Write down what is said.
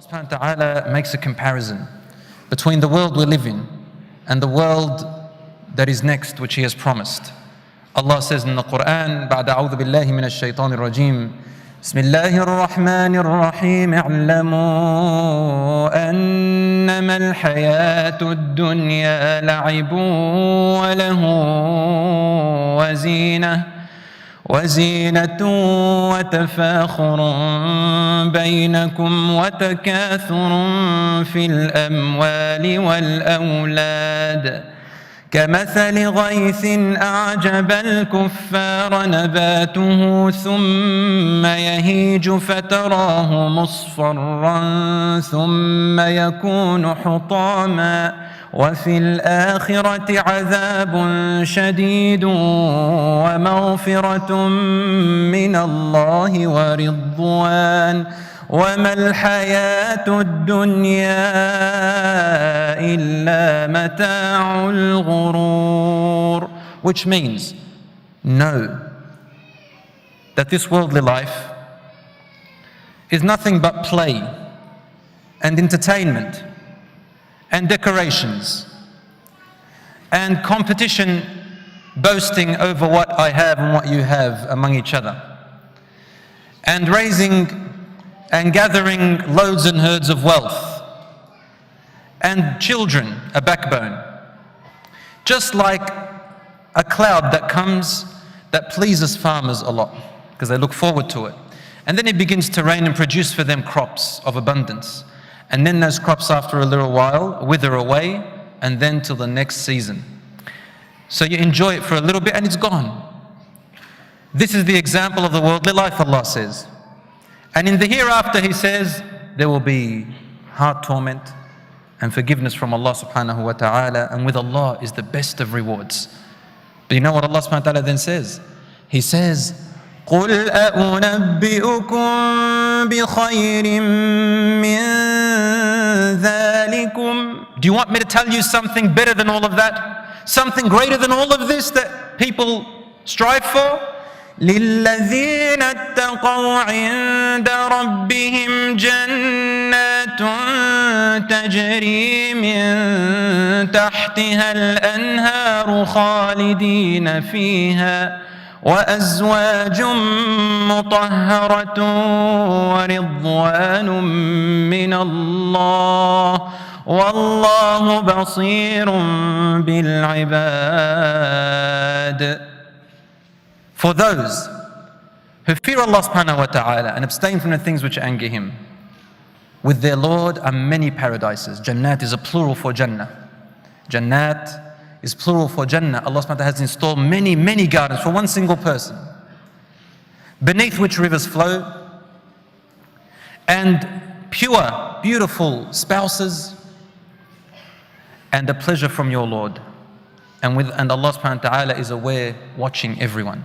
Allah subhanahu wa ta'ala makes a comparison between the world we live in and the world that is next, which He has promised. Allah says in the Quran, بعد أعوذ بالله من الشيطان الرجيم, بسم الله الرحمن الرحيم, اعلموا أنما الحياة الدنيا لعب وله وزينة وتفاخر بينكم وتكاثر في الأموال والأولاد كمثل غيث أعجب الكفار نباته ثم يهيج فتراه مصفرا ثم يكون حطاما وفي الآخرة عذاب شديد ومغفرة من الله ورضوان وما الحياة الدنيا إلا متاع الغرور. Which means, know that this worldly life is nothing but play and entertainment and decorations and competition, boasting over what I have and what you have among each other, and raising and gathering loads and herds of wealth, and children a backbone. Just like a cloud that comes that pleases farmers a lot because they look forward to it. And then it begins to rain and produce for them crops of abundance. And then those crops after a little while wither away, and then till the next season. So you enjoy it for a little bit and it's gone. This is the example of the worldly life, Allah says. And in the hereafter, He says, there will be heart torment and forgiveness from Allah subhanahu wa ta'ala, and with Allah is the best of rewards. But you know what Allah subhanahu wa ta'ala then says? He says, قُلْ أَأُنَبِّئُكُمْ بِخَيْرٍ مِّن ذَلِكُمْ. Do you want me to tell you something better than all of that? Something greater than all of this that people strive for? لِلَّذِينَ اتَّقَوْا عِندَ رَبِّهِمْ جَنَّاتٌ تَجْرِي مِن تَحْتِهَا الْأَنْهَارُ خَالِدِينَ فِيهَا وَأَزْوَاجٌ مُطَهَّرَةٌ وَرِضْوَانٌ مِّنَ اللَّهِ وَاللَّهُ بَصِيرٌ بِالْعِبَادِ. For those who fear Allah subhanahu wa ta'ala and abstain from the things which anger Him, with their Lord are many paradises. Jannat is a plural for Jannah. Jannat is plural for Jannah. Allah subhanahu wa ta'ala has installed many, many gardens for one single person, beneath which rivers flow, and pure, beautiful spouses, and a pleasure from your Lord. And Allah subhanahu wa ta'ala is aware, watching everyone.